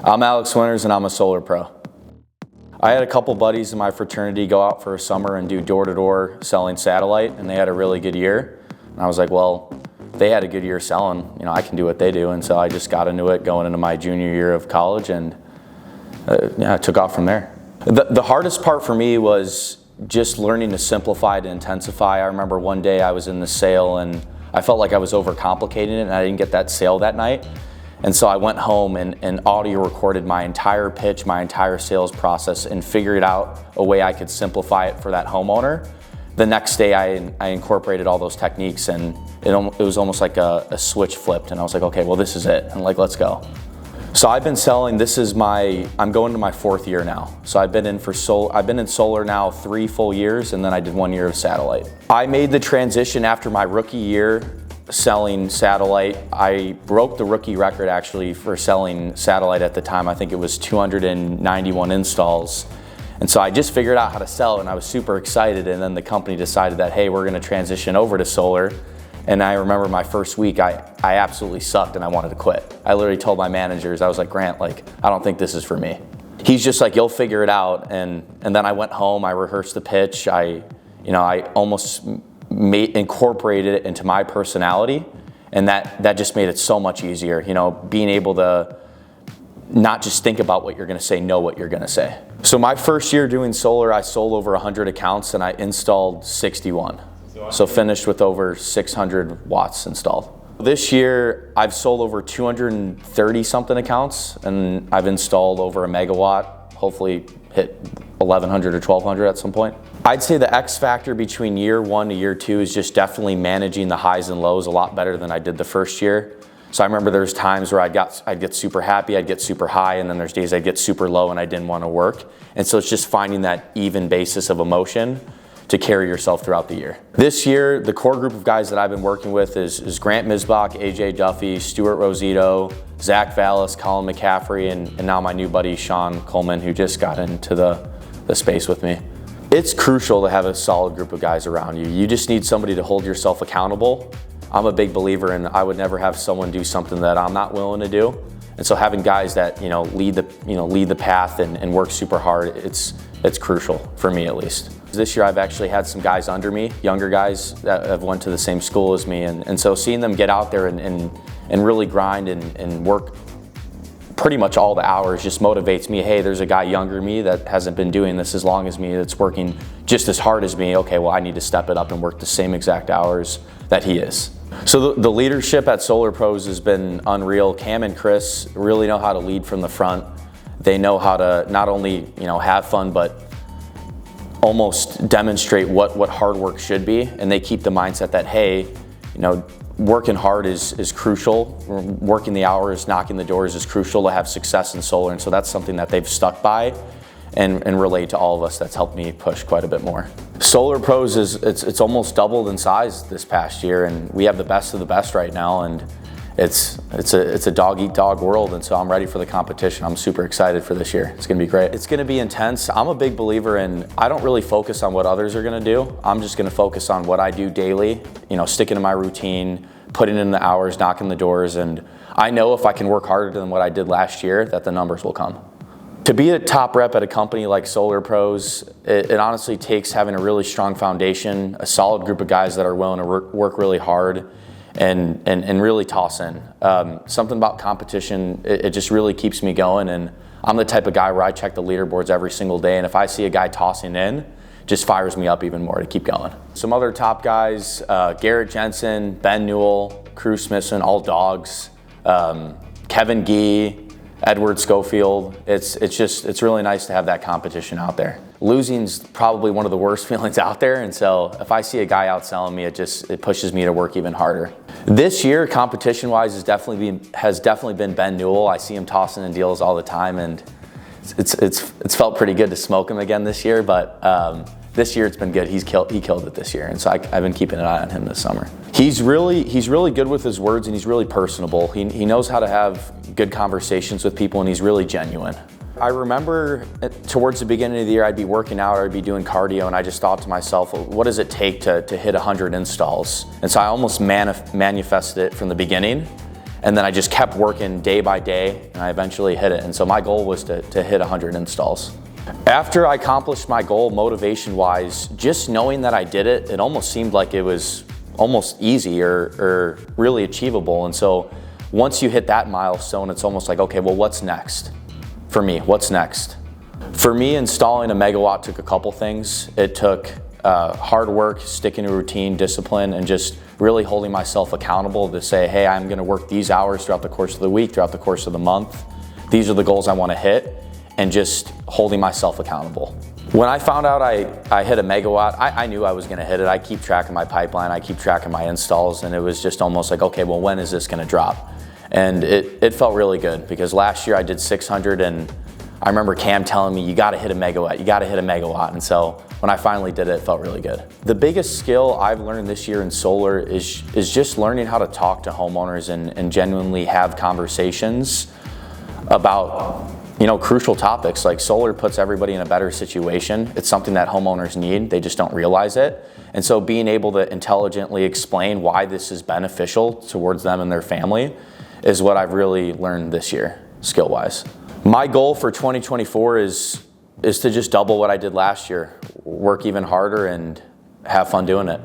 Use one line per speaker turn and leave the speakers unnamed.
I'm Alex Winters and I'm a solar pro. I had a couple buddies in my fraternity go out for a summer and do door-to-door selling satellite, and they had a really good year. And I was like, well, they had a good year selling, I can do what they do. And so I just got into it going into my junior year of college, and I took off from there. The hardest part for me was just learning to simplify to intensify. I remember one day I was in the sale and I felt like I was overcomplicating it and I didn't get that sale that night. And so I went home and audio recorded my entire pitch, my entire sales process, and figured out a way I could simplify it for that homeowner. The next day I incorporated all those techniques, and it was almost like a switch flipped, and I was like, okay, well, this is it, and let's go. So I've been selling, I'm going to my 4th year now. So I've been in solar now 3 full years, and then I did 1 year of satellite. I made the transition after my rookie year selling satellite. I broke the rookie record actually for selling satellite at the time. I think it was 291 installs. And so I just figured out how to sell it, and I was super excited, and then the company decided that, hey, we're gonna transition over to solar. And I remember my first week, I absolutely sucked and I wanted to quit. I literally told my managers, I was like, Grant, I don't think this is for me. He's just like, you'll figure it out. And then I went home, I rehearsed the pitch. I almost incorporated it into my personality, and that just made it so much easier. Being able to not just think about what you're gonna say, know what you're gonna say. So my first year doing solar, I sold over 100 accounts and I installed 61. So finished with over 600 watts installed. This year, I've sold over 230 something accounts, and I've installed over a megawatt, hopefully hit 1,100 or 1,200 at some point. I'd say the X factor between year 1 to year 2 is just definitely managing the highs and lows a lot better than I did the first year. So I remember there's times where I'd get super happy, I'd get super high, and then there's days I'd get super low and I didn't want to work. And so it's just finding that even basis of emotion to carry yourself throughout the year. This year, the core group of guys that I've been working with is Grant Misbach, AJ Duffy, Stuart Rosito, Zach Vallis, Colin McCaffrey, and now my new buddy Sean Coleman, who just got into the space with me. It's crucial to have a solid group of guys around you. You just need somebody to hold yourself accountable. I'm a big believer in I would never have someone do something that I'm not willing to do. And so having guys that lead the path and work super hard, it's crucial for me at least. This year I've actually had some guys under me, younger guys that have went to the same school as me, and so seeing them get out there and really grind and work pretty much all the hours just motivates me. Hey, there's a guy younger than me that hasn't been doing this as long as me, that's working just as hard as me. Okay, well, I need to step it up and work the same exact hours that he is. So the leadership at Solar Pros has been unreal. Cam and Chris really know how to lead from the front. They know how to not only have fun, but almost demonstrate what hard work should be, and they keep the mindset that, hey, working hard is crucial. Working the hours, knocking the doors is crucial to have success in solar, and so that's something that they've stuck by and relate to all of us. That's helped me push quite a bit more. Solar Pros it's almost doubled in size this past year, and we have the best of the best right now, and it's a dog eat dog world, and so I'm ready for the competition. I'm super excited for this year. It's gonna be great. It's gonna be intense. I'm a big believer in, I don't really focus on what others are gonna do. I'm just gonna focus on what I do daily, sticking to my routine, putting in the hours, knocking the doors, and I know if I can work harder than what I did last year, that the numbers will come. To be a top rep at a company like Solar Pros, it honestly takes having a really strong foundation, a solid group of guys that are willing to work really hard, and really toss in. Something about competition, it just really keeps me going, and I'm the type of guy where I check the leaderboards every single day, and if I see a guy tossing in, just fires me up even more to keep going. Some other top guys, Garrett Jensen, Ben Newell, Crew Smithson, all dogs, Kevin Gee, Edward Schofield. It's really nice to have that competition out there. Losing's probably one of the worst feelings out there, and so if I see a guy outselling me, it pushes me to work even harder. This year, competition-wise, has definitely been Ben Newell. I see him tossing in deals all the time, and it's felt pretty good to smoke him again this year. But this year it's been good. He killed it this year, and so I've been keeping an eye on him this summer. He's really good with his words, and he's really personable. He knows how to have good conversations with people, and he's really genuine. I remember towards the beginning of the year, I'd be working out, or I'd be doing cardio, and I just thought to myself, what does it take to hit 100 installs? And so I almost manifested it from the beginning. And then I just kept working day by day, and I eventually hit it. And so my goal was to hit 100 installs. After I accomplished my goal, motivation-wise, just knowing that I did it, it almost seemed like it was almost easy or really achievable. And so once you hit that milestone, it's almost like, okay, well, what's next? For me, what's next? For me, installing a Megawatt took a couple things. It took hard work, sticking to routine, discipline, and just really holding myself accountable to say, hey, I'm gonna work these hours throughout the course of the week, throughout the course of the month. These are the goals I wanna hit, and just holding myself accountable. When I found out I hit a Megawatt, I knew I was gonna hit it. I keep track of my pipeline, I keep track of my installs, and it was just almost like, okay, well, when is this gonna drop? And it felt really good, because last year I did 600, and I remember Cam telling me, you gotta hit a Megawatt, you gotta hit a Megawatt. And so when I finally did it, it felt really good. The biggest skill I've learned this year in solar is just learning how to talk to homeowners and genuinely have conversations about crucial topics. Like solar puts everybody in a better situation. It's something that homeowners need, they just don't realize it. And so being able to intelligently explain why this is beneficial towards them and their family is what I've really learned this year, skill-wise. My goal for 2024 is to just double what I did last year, work even harder and have fun doing it.